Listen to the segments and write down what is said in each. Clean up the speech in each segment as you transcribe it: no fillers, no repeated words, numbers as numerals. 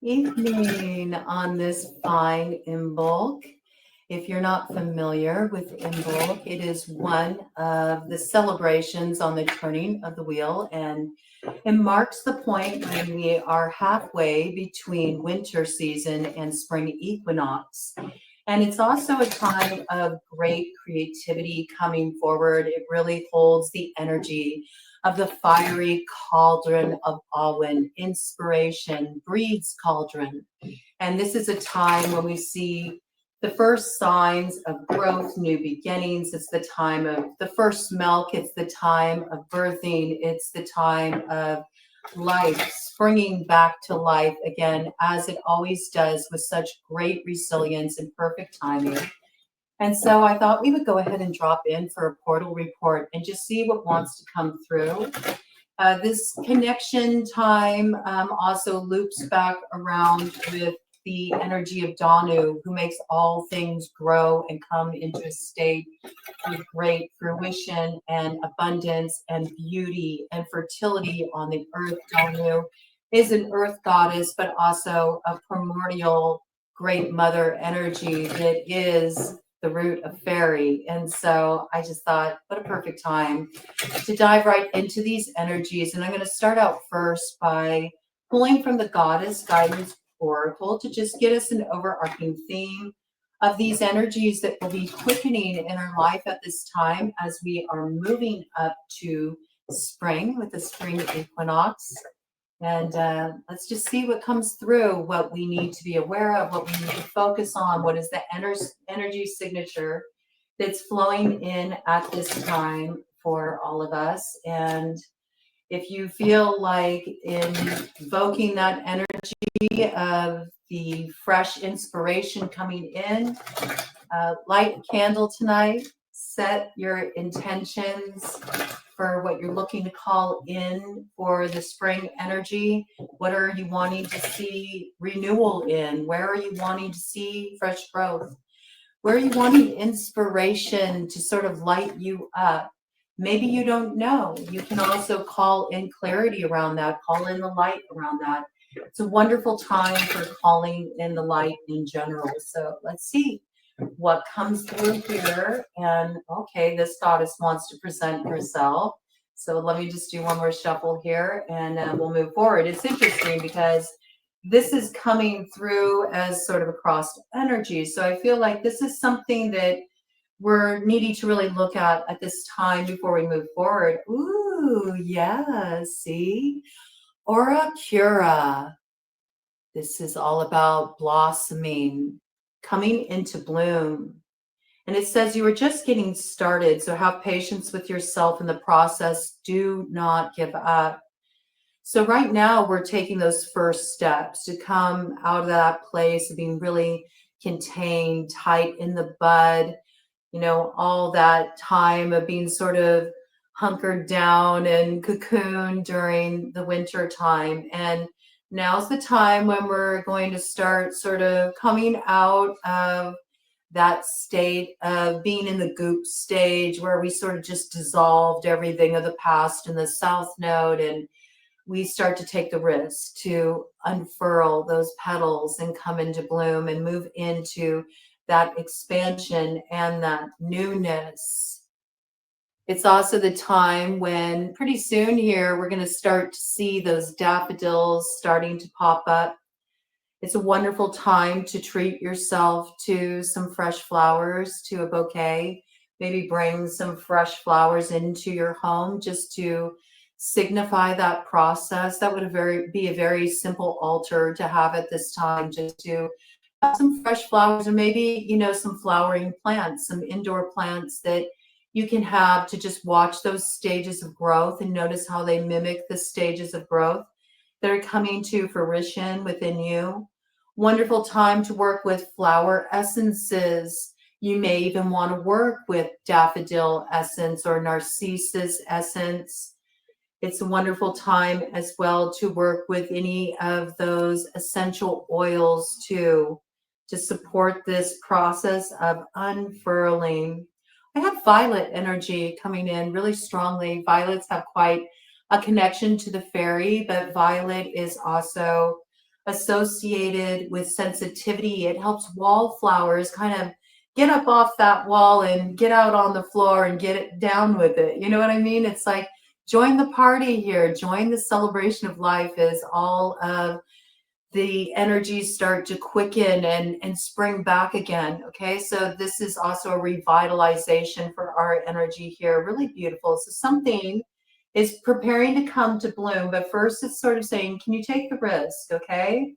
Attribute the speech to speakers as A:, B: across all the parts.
A: Evening on this fine Imbolc. If you're not familiar with Imbolc, it is one of the celebrations on the turning of the wheel, and it marks the point when we are halfway between winter season and spring equinox. And it's also a time of great creativity coming forward. It really holds the energy of the fiery cauldron of Awen. Inspiration breeds cauldron. And this is a time when we see the first signs of growth, new beginnings. It's the time of the first milk. It's the time of birthing. It's the time of life, springing back to life again, as it always does with such great resilience and perfect timing. And so I thought we would go ahead and drop in for a portal report and just see what wants to come through. This connection time also loops back around with the energy of Danu, who makes all things grow and come into a state of great fruition and abundance and beauty and fertility on the earth. Danu is an earth goddess, but also a primordial great mother energy that is the root of fairy. And so I just thought, what a perfect time to dive right into these energies. And I'm going to start out first by pulling from the Goddess Guidance Oracle to just get us an overarching theme of these energies that will be quickening in our life at this time as we are moving up to spring with the spring equinox. And let's just see what comes through, what we need to be aware of, what we need to focus on, what is the energy signature that's flowing in at this time for all of us. And if you feel like invoking that energy of the fresh inspiration coming in, light a candle tonight, set your intentions for what you're looking to call in for the spring energy. What are you wanting to see renewal in? Where are you wanting to see fresh growth? Where are you wanting inspiration to sort of light you up? Maybe you don't know. You can also call in clarity around that, call in the light around that. It's a wonderful time for calling in the light in general. So let's see what comes through here. And okay, this goddess wants to present herself. So let me just do one more shuffle here and we'll move forward. It's interesting because this is coming through as sort of a crossed energy. So I feel like this is something that we're needing to really look at this time before we move forward. Ooh, yeah, see? Aura Cura. This is all about blossoming, coming into bloom. And it says you are just getting started, so have patience with yourself in the process. Do not give up. So right now we're taking those first steps to come out of that place of being really contained, tight in the bud, you know, all that time of being sort of hunkered down and cocooned during the winter time. And now's the time when we're going to start sort of coming out of that state of being in the goop stage where we sort of just dissolved everything of the past in the south node, and we start to take the risk to unfurl those petals and come into bloom and move into that expansion and that newness. It's also the time when pretty soon here we're going to start to see those daffodils starting to pop up. It's a wonderful time to treat yourself to some fresh flowers, to a bouquet. Maybe bring some fresh flowers into your home just to signify that process. That would be a very simple altar to have at this time, just to have some fresh flowers, or maybe, you know, some flowering plants, some indoor plants that you can have to just watch those stages of growth and notice how they mimic the stages of growth that are coming to fruition within you. Wonderful time to work with flower essences. You may even want to work with daffodil essence or narcissus essence. It's a wonderful time as well to work with any of those essential oils too, to support this process of unfurling. I have violet energy coming in really strongly. Violets have quite a connection to the fairy, but violet is also associated with sensitivity. It helps wallflowers kind of get up off that wall and get out on the floor and get it down with it. You know what I mean? It's like, join the party here, join the celebration of life as all of the energies start to quicken and spring back again. Okay, so this is also a revitalization for our energy here. Really beautiful. So something is preparing to come to bloom, but first it's sort of saying, can you take the risk? Okay,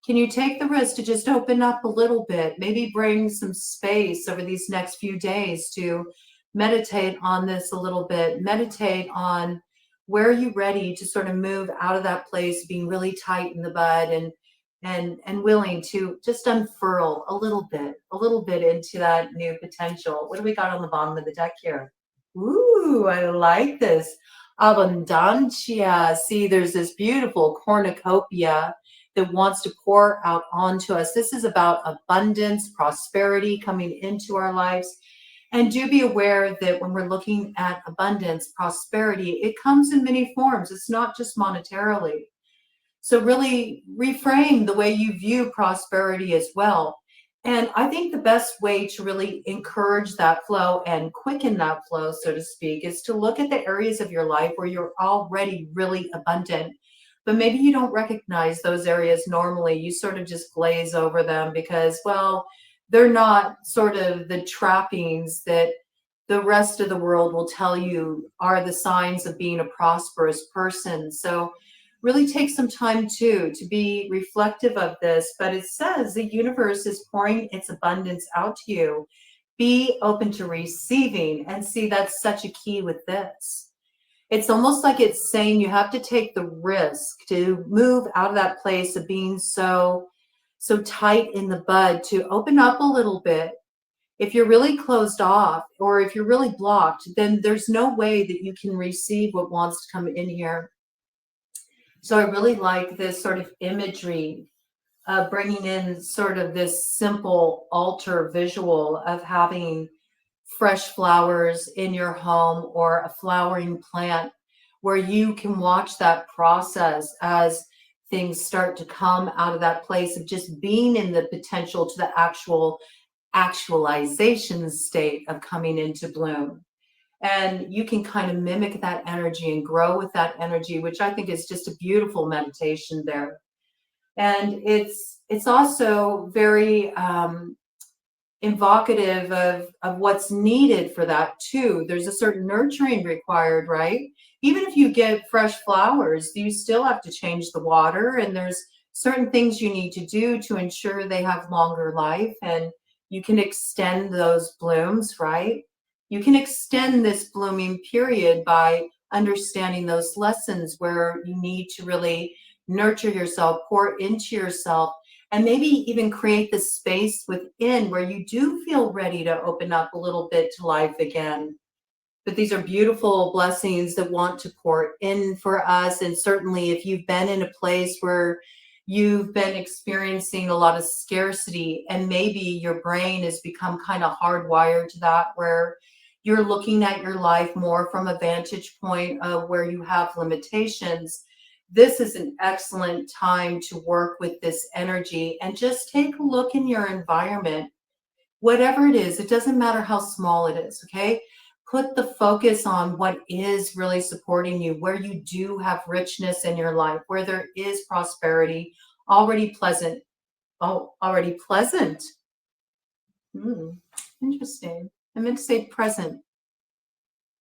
A: can you take the risk to just open up a little bit? Maybe bring some space over these next few days to meditate on this a little bit. Meditate on, where are you ready to sort of move out of that place, being really tight in the bud, and willing to just unfurl a little bit into that new potential. What do we got on the bottom of the deck here? Ooh, I like this. Abundancia. See, there's this beautiful cornucopia that wants to pour out onto us. This is about abundance, prosperity coming into our lives. And do be aware that when we're looking at abundance, prosperity, it comes in many forms. It's not just monetarily. So really reframe the way you view prosperity as well. And I think the best way to really encourage that flow and quicken that flow, so to speak, is to look at the areas of your life where you're already really abundant, but maybe you don't recognize those areas normally. You sort of just glaze over them because, well, they're not sort of the trappings that the rest of the world will tell you are the signs of being a prosperous person. So really take some time too to be reflective of this. But it says the universe is pouring its abundance out to you. Be open to receiving. And see, that's such a key with this. It's almost like it's saying you have to take the risk to move out of that place of being so tight in the bud, to open up a little bit. If you're really closed off or if you're really blocked, then there's no way that you can receive what wants to come in here. So I really like this sort of imagery of bringing in sort of this simple altar visual of having fresh flowers in your home or a flowering plant, where you can watch that process as things start to come out of that place of just being in the potential to the actual actualization state of coming into bloom. And you can kind of mimic that energy and grow with that energy, which I think is just a beautiful meditation there. And it's also very evocative of what's needed for that too. There's a certain nurturing required, right? Even if you get fresh flowers, you still have to change the water, and there's certain things you need to do to ensure they have longer life, and you can extend those blooms, right? You can extend this blooming period by understanding those lessons where you need to really nurture yourself, pour into yourself, and maybe even create the space within where you do feel ready to open up a little bit to life again. But these are beautiful blessings that want to pour in for us. And certainly if you've been in a place where you've been experiencing a lot of scarcity, and maybe your brain has become kind of hardwired to that, where you're looking at your life more from a vantage point of where you have limitations, this is an excellent time to work with this energy and just take a look in your environment. Whatever it is, it doesn't matter how small it is, okay? Put the focus on what is really supporting you, where you do have richness in your life, where there is prosperity, already pleasant. Oh, already pleasant. Interesting. I meant to say present.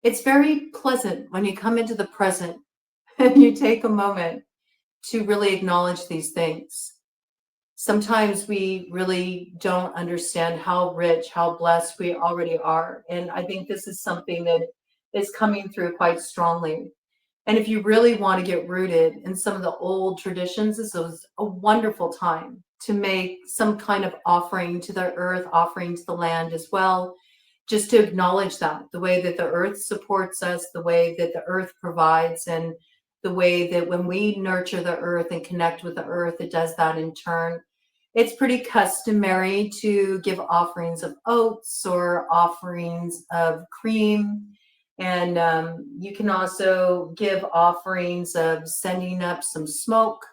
A: It's very pleasant when you come into the present and you take a moment to really acknowledge these things. Sometimes we really don't understand how rich, how blessed we already are. And I think this is something that is coming through quite strongly. And if you really want to get rooted in some of the old traditions, this is a wonderful time to make some kind of offering to the earth, offering to the land as well, just to acknowledge that the way that the earth supports us, the way that the earth provides, and the way that when we nurture the earth and connect with the earth, it does that in turn. It's pretty customary to give offerings of oats or offerings of cream. And you can also give offerings of sending up some smoke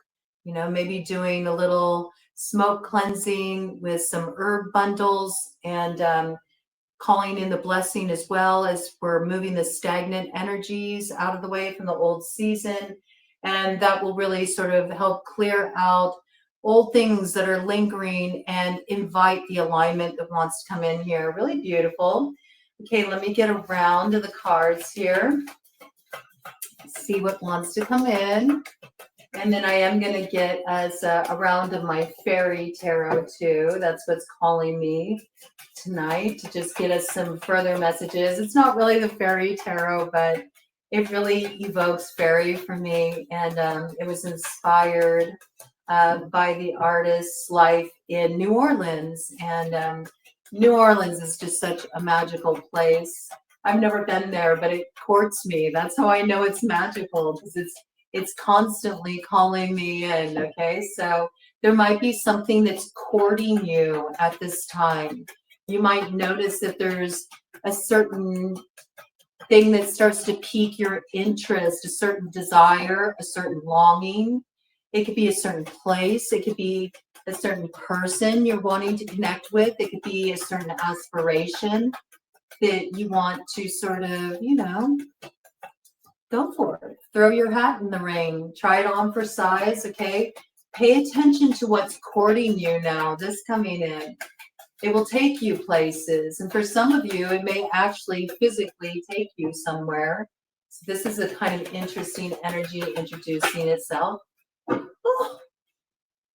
A: You know, maybe doing a little smoke cleansing with some herb bundles and calling in the blessing as well as we're moving the stagnant energies out of the way from the old season. And that will really sort of help clear out old things that are lingering and invite the alignment that wants to come in here. Really beautiful. Okay, let me get around to the cards here. See what wants to come in. And then I am going to get us a round of my fairy tarot too. That's what's calling me tonight, to just get us some further messages. It's not really the fairy tarot, but it really evokes fairy for me. And it was inspired by the artist's life in New Orleans. And New Orleans is just such a magical place. I've never been there, but it courts me. That's how I know it's magical, because it's constantly calling me in. Okay, so there might be something that's courting you at this time. You might notice that there's a certain thing that starts to pique your interest, a certain desire, a certain longing. It could be a certain place. It could be a certain person you're wanting to connect with. It could be a certain aspiration that you want to sort of, you know, go for it. Throw your hat in the ring. Try it on for size, okay? Pay attention to what's courting you now, this coming in. It will take you places. And for some of you, it may actually physically take you somewhere. So this is a kind of interesting energy introducing itself.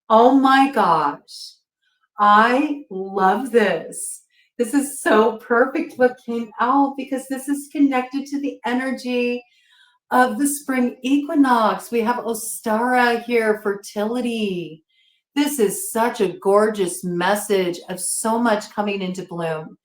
A: Oh my gosh. I love this. This is so perfect what came out, because this is connected to the energy of the spring equinox. We have Ostara here, fertility. This is such a gorgeous message of so much coming into bloom.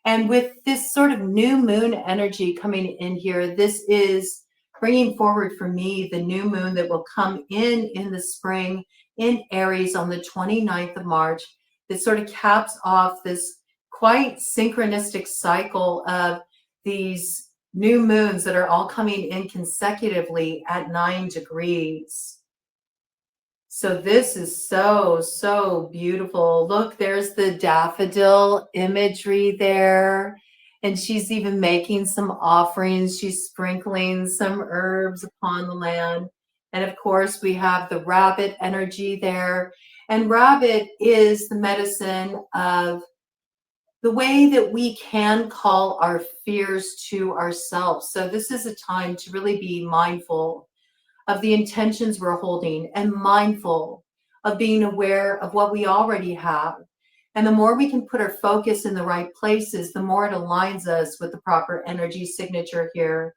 A: And with this sort of new moon energy coming in here, this is bringing forward for me the new moon that will come in the spring in Aries on the 29th of March. That sort of caps off this quite synchronistic cycle of these new moons that are all coming in consecutively at 9 degrees. So this is so, so beautiful. Look, there's the daffodil imagery there. And she's even making some offerings. She's sprinkling some herbs upon the land. And of course, we have the rabbit energy there. And rabbit is the medicine of the way that we can call our fears to ourselves. So this is a time to really be mindful of the intentions we're holding, and mindful of being aware of what we already have. And the more we can put our focus in the right places, the more it aligns us with the proper energy signature here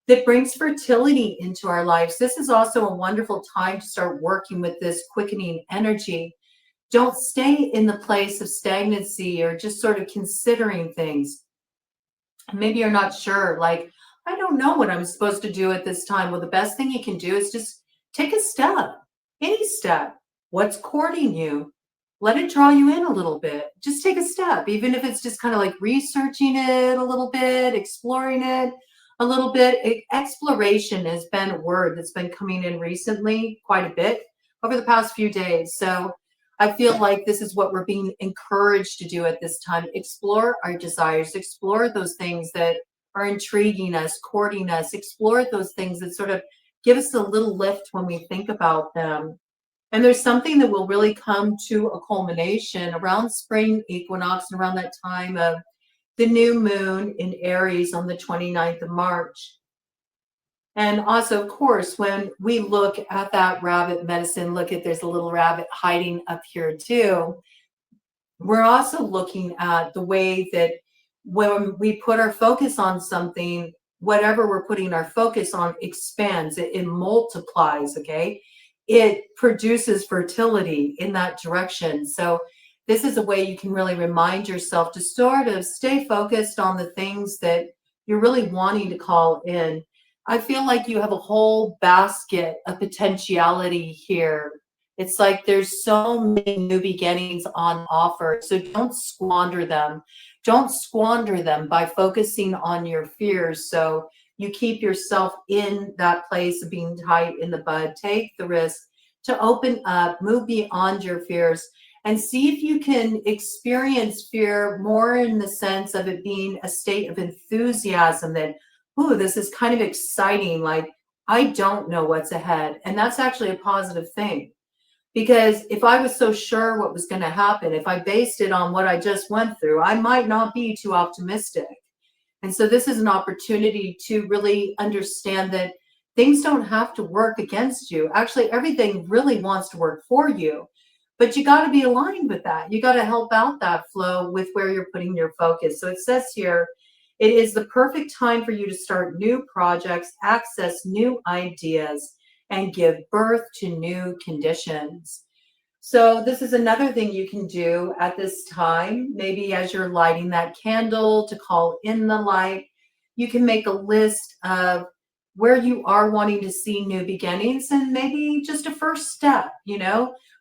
A: that brings fertility into our lives. This is also a wonderful time to start working with this quickening energy. Don't stay in the place of stagnancy or just sort of considering things. Maybe you're not sure, like, I don't know what I'm supposed to do at this time. Well, the best thing you can do is just take a step, any step. What's courting you? Let it draw you in a little bit. Just take a step, even if it's just kind of like researching it a little bit, exploring it a little bit. Exploration has been a word that's been coming in recently quite a bit over the past few days. So I feel like this is what we're being encouraged to do at this time. Explore our desires, explore those things that are intriguing us, courting us, explore those things that sort of give us a little lift when we think about them. And there's something that will really come to a culmination around spring equinox and around that time of the new moon in Aries on the 29th of March. And also, of course, when we look at that rabbit medicine, look at, there's a little rabbit hiding up here too. We're also looking at the way that when we put our focus on something, whatever we're putting our focus on expands, it multiplies, okay? It produces fertility in that direction. So this is a way you can really remind yourself to sort of stay focused on the things that you're really wanting to call in. I feel like you have a whole basket of potentiality here. It's like there's so many new beginnings on offer. So don't squander them. Don't squander them by focusing on your fears. So you keep yourself in that place of being tight in the bud. Take the risk to open up, move beyond your fears, and see if you can experience fear more in the sense of it being a state of enthusiasm that, ooh, this is kind of exciting. Like, I don't know what's ahead. And that's actually a positive thing. Because if I was so sure what was going to happen, if I based it on what I just went through, I might not be too optimistic. And so this is an opportunity to really understand that things don't have to work against you. Actually, everything really wants to work for you. But you got to be aligned with that. You got to help out that flow with where you're putting your focus. So it says here, it is the perfect time for you to start new projects, access new ideas, and give birth to new conditions. So this is another thing you can do at this time. Maybe as you're lighting that candle to call in the light, you can make a list of where you are wanting to see new beginnings, and maybe just a first step,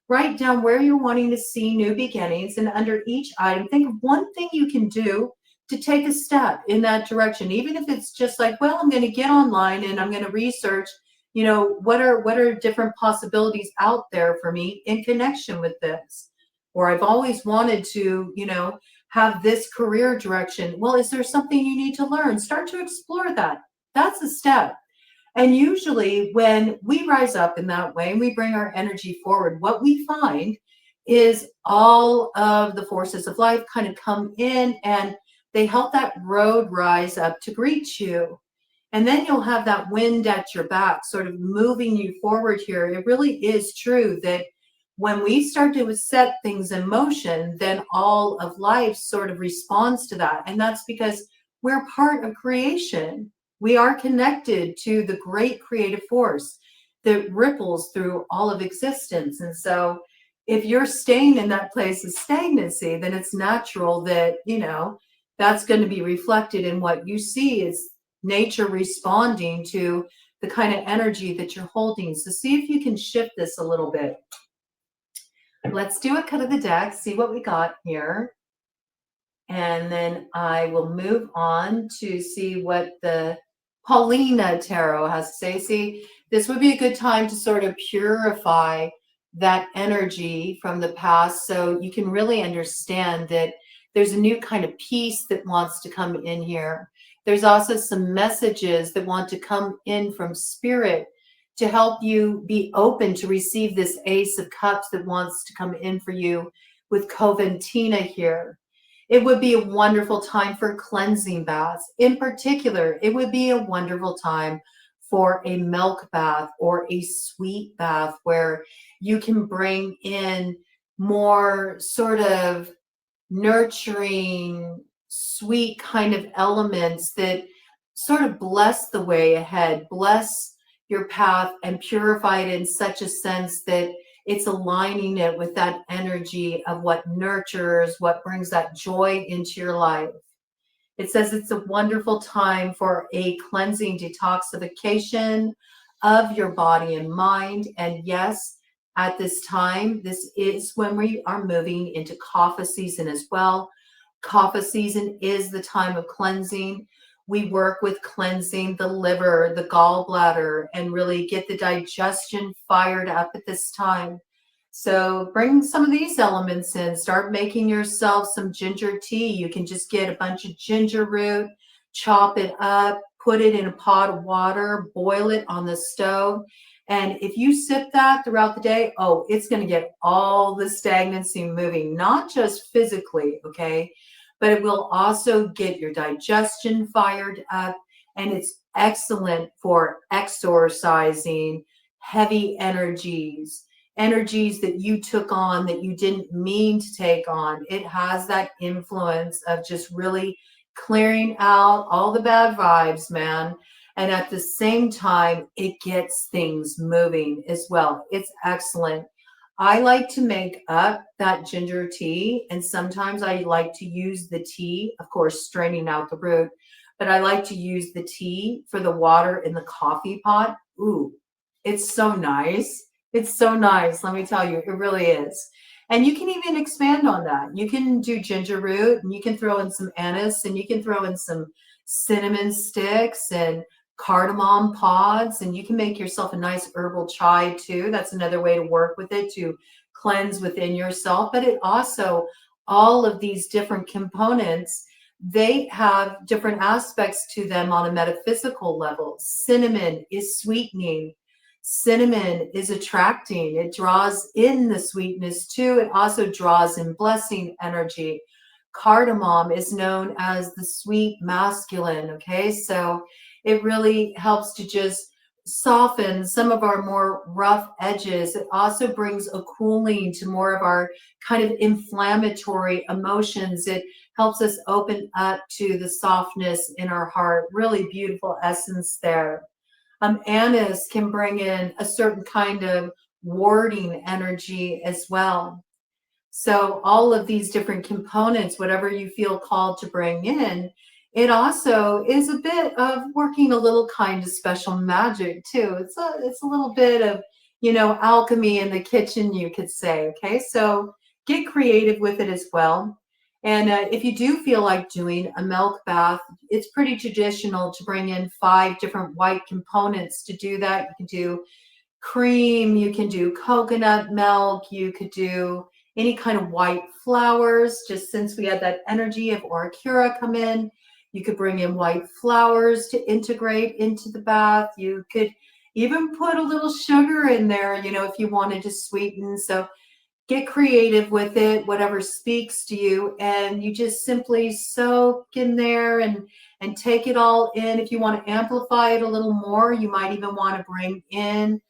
A: write down where you're wanting to see new beginnings, and under each item, think of one thing you can do to take a step in that direction. Even if it's just like, well, I'm going to get online and I'm going to research, what are different possibilities out there for me in connection with this? Or I've always wanted to, have this career direction. Well, is there something you need to learn? Start to explore that. That's a step. And usually when we rise up in that way and we bring our energy forward, what we find is all of the forces of life kind of come in and they help that road rise up to greet you. And then you'll have that wind at your back, sort of moving you forward here. It really is true that when we start to set things in motion, then all of life sort of responds to that. And that's because we're part of creation. We are connected to the great creative force that ripples through all of existence. And so if you're staying in that place of stagnancy, then it's natural that, that's going to be reflected in what you see is nature responding to the kind of energy that you're holding. So see if you can shift this a little bit. Let's do a cut of the deck, see what we got here. And then I will move on to see what the Paulina Tarot has to say. See, this would be a good time to sort of purify that energy from the past so you can really understand that there's a new kind of peace that wants to come in here. There's also some messages that want to come in from spirit to help you be open to receive this Ace of Cups that wants to come in for you with Coven Tina here. It would be a wonderful time for cleansing baths. In particular, it would be a wonderful time for a milk bath or a sweet bath where you can bring in more sort of nurturing, sweet kind of elements that sort of bless the way ahead, bless your path and purify it in such a sense that it's aligning it with that energy of what nurtures, what brings that joy into your life. It says it's a wonderful time for a cleansing detoxification of your body and mind. And yes, at this time, this is when we are moving into Kapha season as well. Kapha season is the time of cleansing. We work with cleansing the liver, the gallbladder, and really get the digestion fired up at this time. So bring some of these elements in. Start making yourself some ginger tea. You can just get a bunch of ginger root, chop it up, put it in a pot of water, boil it on the stove. And if you sip that throughout the day, oh, it's going to get all the stagnancy moving, not just physically, okay? But it will also get your digestion fired up. And it's excellent for exorcising heavy energies that you took on that you didn't mean to take on. It has that influence of just really clearing out all the bad vibes, man. And at the same time, it gets things moving as well. It's excellent. I like to make up that ginger tea, and sometimes I like to use the tea, of course, straining out the root, but I like to use the tea for the water in the coffee pot. Ooh, it's so nice. It's so nice. Let me tell you, it really is. And you can even expand on that. You can do ginger root, and you can throw in some anise, and you can throw in some cinnamon sticks and cardamom pods, and you can make yourself a nice herbal chai too. That's another way to work with it, to cleanse within yourself. But it also, all of these different components, they have different aspects to them on a metaphysical level. Cinnamon is sweetening. Cinnamon is attracting. It draws in the sweetness too. It also draws in blessing energy. Cardamom is known as the sweet masculine. Okay, so it really helps to just soften some of our more rough edges. It also brings a cooling to more of our kind of inflammatory emotions. It helps us open up to the softness in our heart. Really beautiful essence there. Anise can bring in a certain kind of warding energy as well. So all of these different components, whatever you feel called to bring in, it also is a bit of working a little kind of special magic too. It's a little bit of, alchemy in the kitchen, you could say. Okay, so get creative with it as well. And if you do feel like doing a milk bath, it's pretty traditional to bring in 5 different white components to do that. You can do cream, you can do coconut milk, you could do any kind of white flowers, just since we had that energy of Orikura come in. You could bring in white flowers to integrate into the bath. You could even put a little sugar in there, if you wanted to sweeten. So get creative with it, whatever speaks to you, and you just simply soak in there and take it all in. If you want to amplify it a little more, you might even want to bring in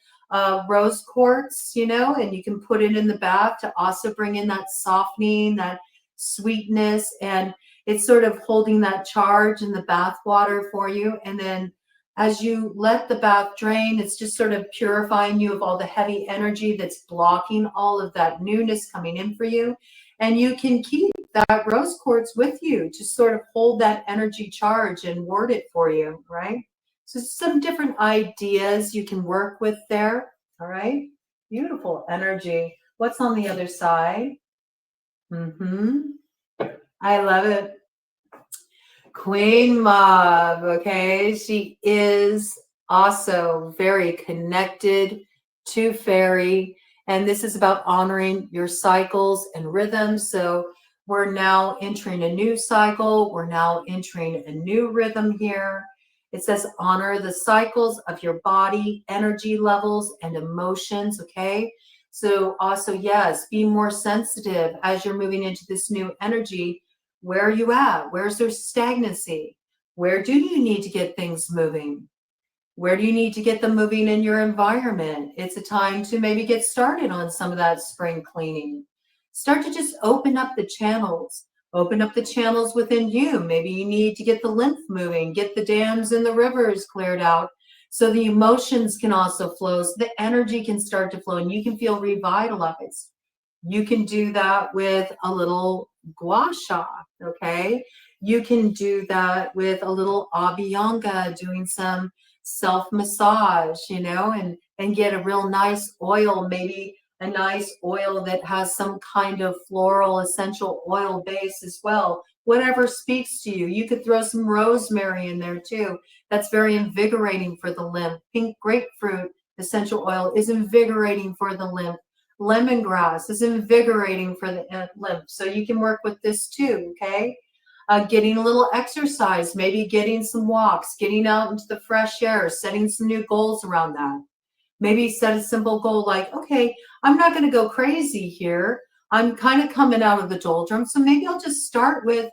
A: rose quartz, and you can put it in the bath to also bring in that softening, that sweetness, and it's sort of holding that charge in the bath water for you. And then as you let the bath drain, it's just sort of purifying you of all the heavy energy that's blocking all of that newness coming in for you. And you can keep that rose quartz with you to sort of hold that energy charge and ward it for you, right? So some different ideas you can work with there, all right? Beautiful energy. What's on the other side? I love it. Queen Mauve, okay? She is also very connected to fairy, and this is about honoring your cycles and rhythms. So we're now entering a new cycle. We're now entering a new rhythm here. It says honor the cycles of your body, energy levels, and emotions, okay? So also, yes, be more sensitive as you're moving into this new energy. Where are you at? Where's there stagnancy? Where do you need to get things moving? Where do you need to get them moving in your environment? It's a time to maybe get started on some of that spring cleaning. Start to just open up the channels. Open up the channels within you. Maybe you need to get the lymph moving, get the dams and the rivers cleared out so the emotions can also flow, so the energy can start to flow and you can feel revitalized. You can do that with a little gua sha, okay? You can do that with a little abhyanga, doing some self-massage, and get a real nice oil, maybe a nice oil that has some kind of floral essential oil base as well. Whatever speaks to you. You could throw some rosemary in there too. That's very invigorating for the lymph. Pink grapefruit essential oil is invigorating for the lymph. Lemongrass is invigorating for the lymph. So you can work with this too, okay? Getting a little exercise, maybe getting some walks, getting out into the fresh air, setting some new goals around that. Maybe set a simple goal like, okay, I'm not going to go crazy here. I'm kind of coming out of the doldrums. So maybe I'll just start with,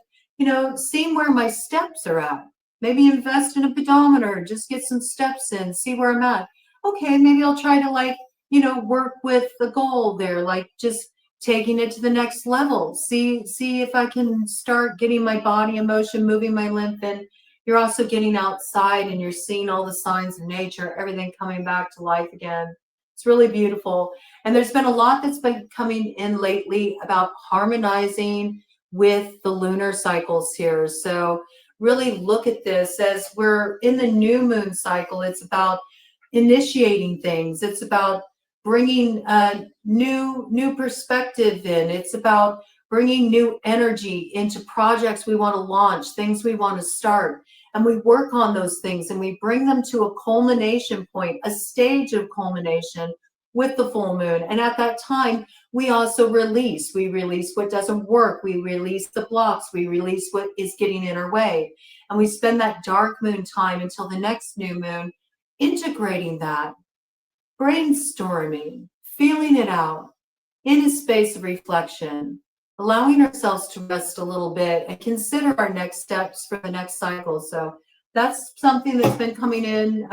A: seeing where my steps are at. Maybe invest in a pedometer, just get some steps in, see where I'm at. Okay, maybe I'll try to work with the goal there, like just taking it to the next level. See if I can start getting my body in motion, moving my lymph, and you're also getting outside and you're seeing all the signs of nature, everything coming back to life again. It's really beautiful. And there's been a lot that's been coming in lately about harmonizing with the lunar cycles here. So really look at this as we're in the new moon cycle. It's about initiating things. It's about bringing a new perspective in. It's about bringing new energy into projects we want to launch, things we want to start. and we work on those things and we bring them to a culmination point, a stage of culmination with the full moon. And at that time, we also release. We release what doesn't work. We release the blocks. We release what is getting in our way. And we spend that dark moon time until the next new moon, integrating that, brainstorming, feeling it out in a space of reflection, allowing ourselves to rest a little bit and consider our next steps for the next cycle. So that's something that's been coming in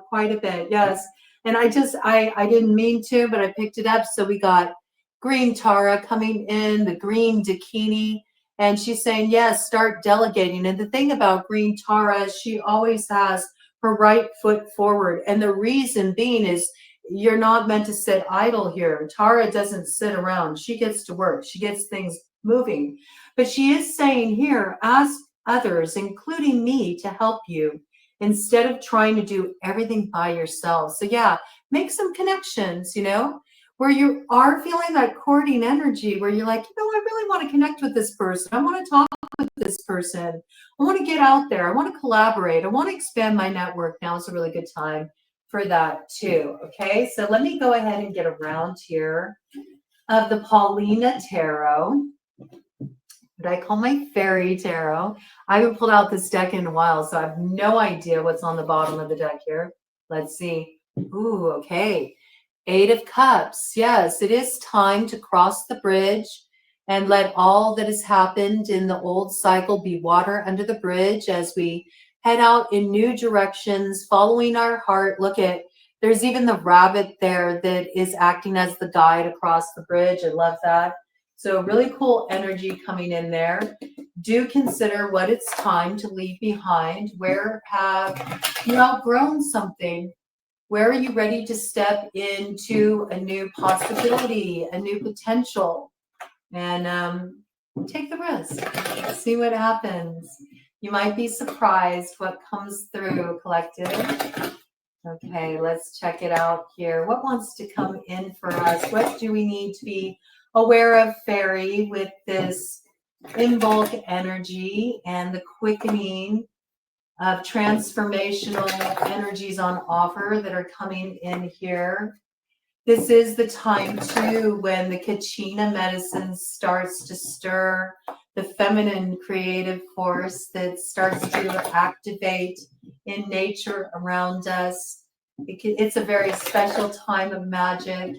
A: quite a bit. Yes. And I didn't mean to, but I picked it up. So we got green Tara coming in, the green Dakini, and she's saying, yes, start delegating. And the thing about green Tara is she always has her right foot forward. And the reason being is you're not meant to sit idle here. Tara doesn't sit around. She gets to work. She gets things moving. But she is saying here, ask others, including me, to help you instead of trying to do everything by yourself. So yeah, make some connections, where you are feeling that courting energy, where you're like, I really want to connect with this person. I want to talk with this person. I want to get out there. I want to collaborate. I want to expand my network. Now is a really good time for that too. Okay, so let me go ahead and get around here of the Paulina Tarot. What I call my fairy tarot. I haven't pulled out this deck in a while, so I have no idea what's on the bottom of the deck here. Let's see. Ooh, okay. 8 of Cups. Yes, it is time to cross the bridge and let all that has happened in the old cycle be water under the bridge as we head out in new directions, following our heart. Look at, there's even the rabbit there that is acting as the guide across the bridge. I love that. So really cool energy coming in there. Do consider what it's time to leave behind. Where have you outgrown something? Where are you ready to step into a new possibility, a new potential? And take the risk. See what happens. You might be surprised what comes through, collective. Okay, let's check it out here. What wants to come in for us? What do we need to be aware of, fairy, with this Imbolc energy and the quickening of transformational energies on offer that are coming in here? This is the time too when the Kachina medicine starts to stir, the feminine creative force that starts to activate in nature around us. It's a very special time of magic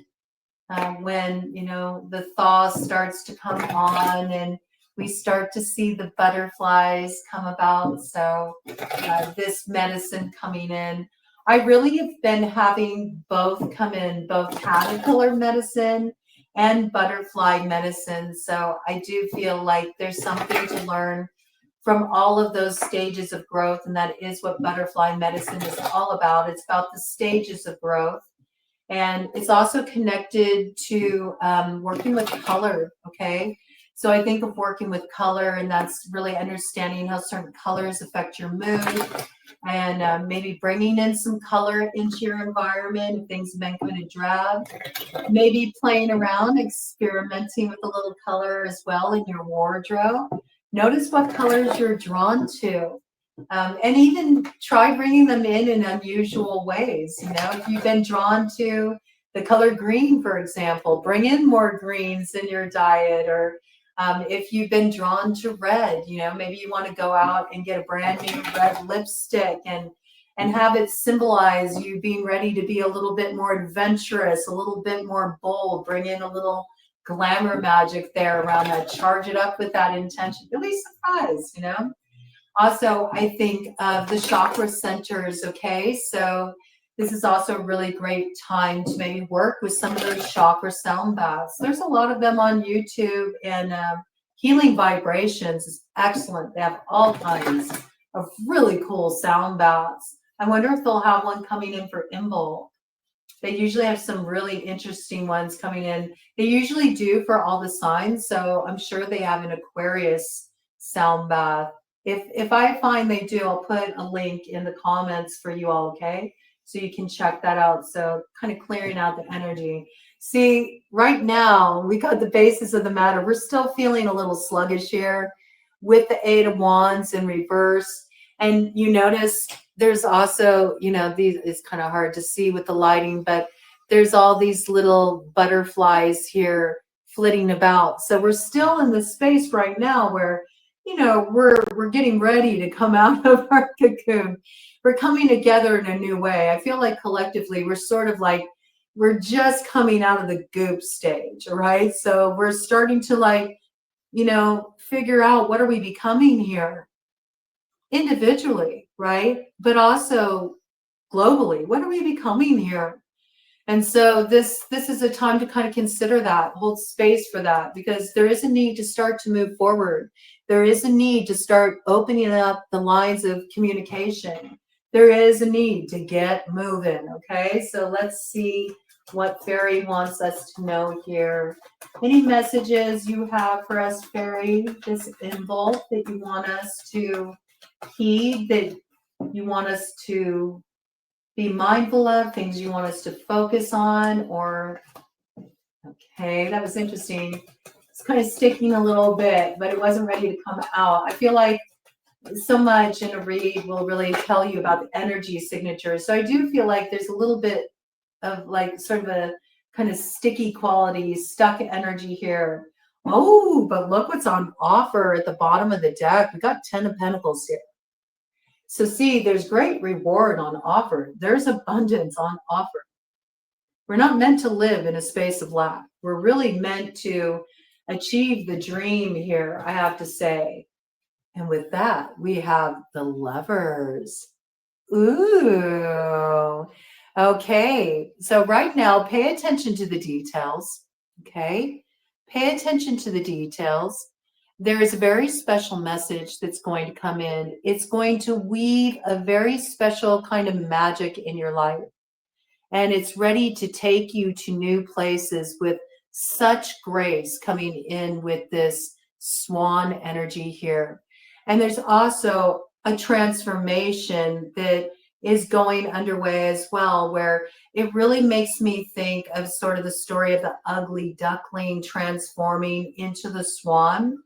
A: when, the thaw starts to come on and we start to see the butterflies come about. So this medicine coming in. I really have been having both come in, both caterpillar medicine and butterfly medicine. So I do feel like there's something to learn from all of those stages of growth. And that is what butterfly medicine is all about. It's about the stages of growth. And it's also connected to working with color, okay? So I think of working with color, and that's really understanding how certain colors affect your mood, and maybe bringing in some color into your environment if things have been kind of drab. Maybe playing around, experimenting with a little color as well in your wardrobe. Notice what colors you're drawn to. And even try bringing them in unusual ways. If you've been drawn to the color green, for example, bring in more greens in your diet. Or if you've been drawn to red, maybe you want to go out and get a brand new red lipstick and have it symbolize you being ready to be a little bit more adventurous, a little bit more bold. Bring in a little glamour magic there around that. Charge it up with that intention. You'll be surprised, Also, I think of the chakra centers, okay? So this is also a really great time to maybe work with some of those chakra sound baths. There's a lot of them on YouTube, and Healing Vibrations is excellent. They have all kinds of really cool sound baths. I wonder if they'll have one coming in for Imbolc. They usually have some really interesting ones coming in. They usually do for all the signs, so I'm sure they have an Aquarius sound bath. If I find they do, I'll put a link in the comments for you all, okay? So you can check that out. So kind of clearing out the energy. See, right now, we got the basis of the matter. We're still feeling a little sluggish here with the 8 of Wands in reverse. And you notice there's also, these, it's kind of hard to see with the lighting, but there's all these little butterflies here flitting about. So we're still in the space right now where, we're getting ready to come out of our cocoon. We're coming together in a new way. I feel like collectively we're sort of like, we're just coming out of the goop stage, right? So we're starting to figure out what are we becoming here individually, right? But also globally, what are we becoming here? And so this is a time to kind of consider that, hold space for that, because there is a need to start to move forward. There is a need to start opening up the lines of communication. There is a need to get moving, okay? So let's see what Fairy wants us to know here. Any messages you have for us, Fairy, this Imbolc that you want us to heed, that you want us to be mindful of, things you want us to focus on, or, okay, that was interesting. It's kind of sticking a little bit, but it wasn't ready to come out. I feel like so much in a read will really tell you about the energy signatures. So I do feel like there's a little bit of like sort of a kind of sticky quality, stuck energy here. Oh, but look what's on offer at the bottom of the deck. We got 10 of Pentacles here. So see, there's great reward on offer. There's abundance on offer. We're not meant to live in a space of lack. We're really meant to achieve the dream here, I have to say. And with that, we have the Lovers. Ooh. Okay. So right now, pay attention to the details. Okay. Pay attention to the details. There is a very special message that's going to come in. It's going to weave a very special kind of magic in your life. And it's ready to take you to new places with such grace coming in with this swan energy here. And there's also a transformation that is going underway as well, where it really makes me think of sort of the story of the ugly duckling transforming into the swan.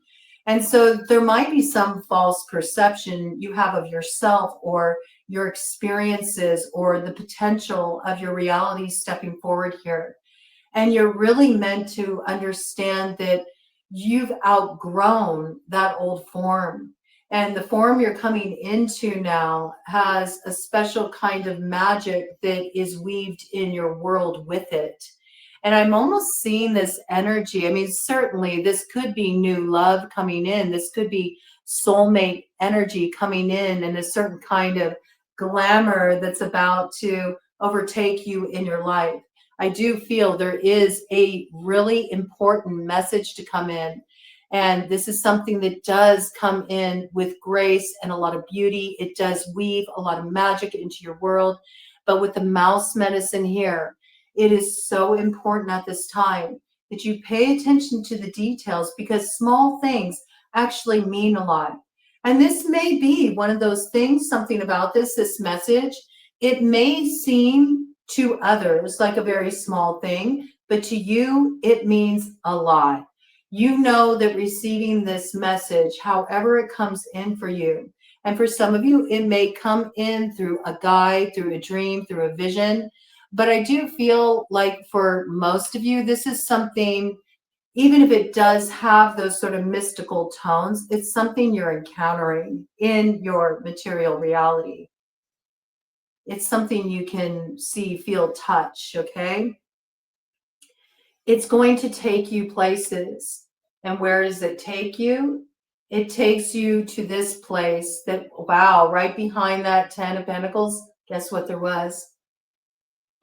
A: And so there might be some false perception you have of yourself or your experiences or the potential of your reality stepping forward here. And you're really meant to understand that you've outgrown that old form. And the form you're coming into now has a special kind of magic that is weaved in your world with it. And I'm almost seeing this energy. I mean, certainly this could be new love coming in. This could be soulmate energy coming in and a certain kind of glamour that's about to overtake you in your life. I do feel there is a really important message to come in. And this is something that does come in with grace and a lot of beauty. It does weave a lot of magic into your world. But with the mouse medicine here, it is so important at this time that you pay attention to the details, because small things actually mean a lot. And this may be one of those things, something about this message. It may seem to others like a very small thing, but to you, it means a lot. You know that receiving this message, however it comes in for you, and for some of you, it may come in through a guide, through a dream, through a vision. But I do feel like for most of you, this is something, even if it does have those sort of mystical tones, it's something you're encountering in your material reality. It's something you can see, feel, touch, okay? It's going to take you places. And where does it take you? It takes you to this place that, wow, right behind that 10 of Pentacles, guess what there was?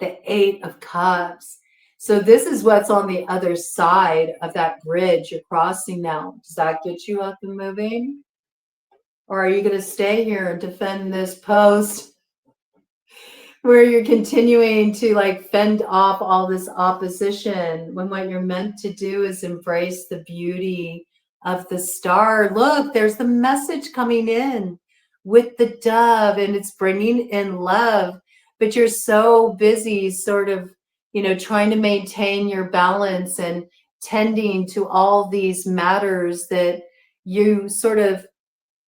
A: The 8 of Cups. So this is what's on the other side of that bridge you're crossing now. Does that get you up and moving? Or are you going to stay here and defend this post where you're continuing to like fend off all this opposition, when what you're meant to do is embrace the beauty of the star? Look, there's the message coming in with the dove, and it's bringing in love. But you're so busy sort of, trying to maintain your balance and tending to all these matters that you sort of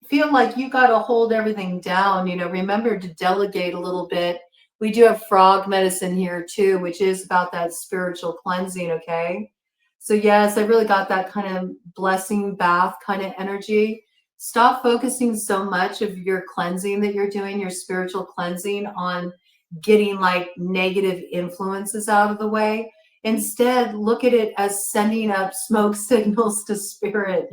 A: feel like you got to hold everything down, remember to delegate a little bit. We do have frog medicine here too, which is about that spiritual cleansing, okay? So yes, I really got that kind of blessing bath kind of energy. Stop focusing so much of your cleansing that you're doing, your spiritual cleansing, on getting like negative influences out of the way. Instead, look at it as sending up smoke signals to spirit,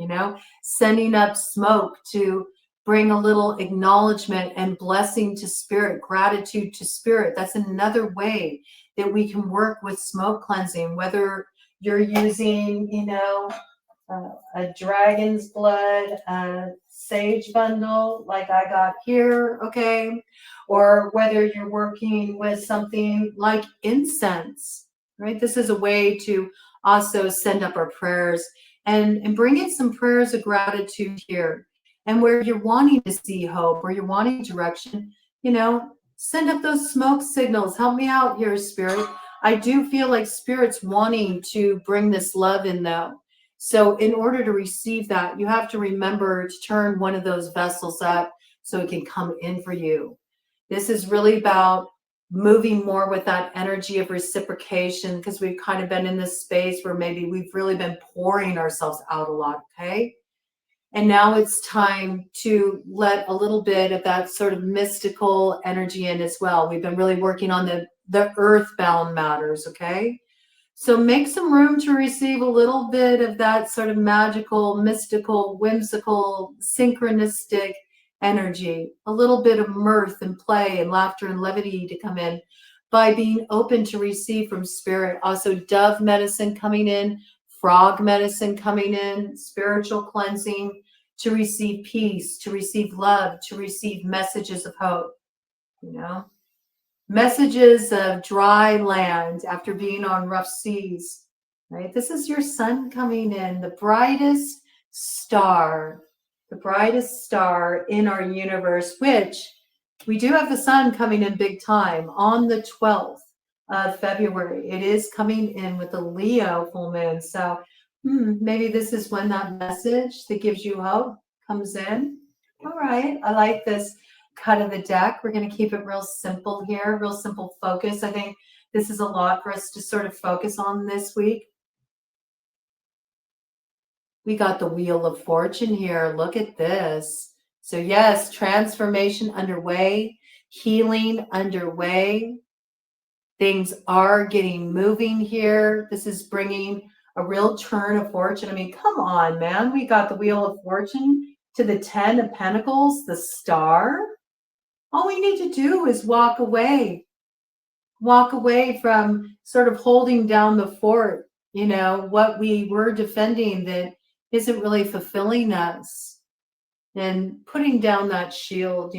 A: sending up smoke to bring a little acknowledgement and blessing to spirit, gratitude to spirit. That's another way that we can work with smoke cleansing, whether you're using, a dragon's blood, sage bundle like I got here, okay? Or whether you're working with something like incense, right? This is a way to also send up our prayers and bring in some prayers of gratitude here. And where you're wanting to see hope, where you're wanting direction, send up those smoke signals. Help me out here, Spirit. I do feel like Spirit's wanting to bring this love in, though. So in order to receive that, you have to remember to turn one of those vessels up so it can come in for you. This is really about moving more with that energy of reciprocation, because we've kind of been in this space where maybe we've really been pouring ourselves out a lot, okay? And now it's time to let a little bit of that sort of mystical energy in as well. We've been really working on the earthbound matters, okay? So make some room to receive a little bit of that sort of magical, mystical, whimsical, synchronistic energy, a little bit of mirth and play and laughter and levity to come in by being open to receive from spirit. Also, dove medicine coming in, frog medicine coming in, spiritual cleansing, to receive peace, to receive love, to receive messages of hope, messages of dry land after being on rough seas, right? This is your sun coming in, the brightest star in our universe, which we do have the sun coming in big time on the 12th of February. It is coming in with the Leo full moon. So maybe this is when that message that gives you hope comes in. All right, I like this cut of the deck. We're going to keep it real simple here, real simple focus. I think this is a lot for us to sort of focus on this week. We got the Wheel of Fortune here. Look at this. So yes, transformation underway, healing underway. Things are getting moving here. This is bringing a real turn of fortune. I mean, come on, man. We got the Wheel of Fortune to the 10 of Pentacles, the Star. All we need to do is walk away from sort of holding down the fort, what we were defending that isn't really fulfilling us, and putting down that shield,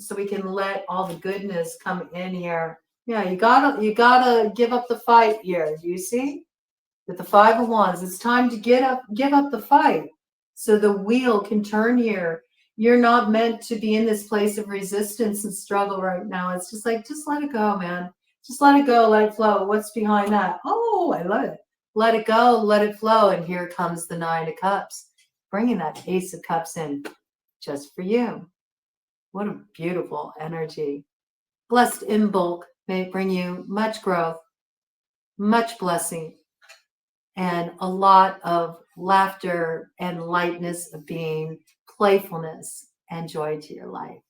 A: so we can let all the goodness come in here. Yeah, you gotta give up the fight here. Do you see? With the 5 of Wands, it's time to give up the fight so the wheel can turn here. You're not meant to be in this place of resistance and struggle right now. It's just like, just let it go, man. Just let it go, let it flow. What's behind that? Oh, I love it. Let it go, let it flow. And here comes the 9 of Cups, bringing that Ace of Cups in just for you. What a beautiful energy. Blessed Imbolc may it bring you much growth, much blessing, and a lot of laughter and lightness of being, playfulness and joy to your life.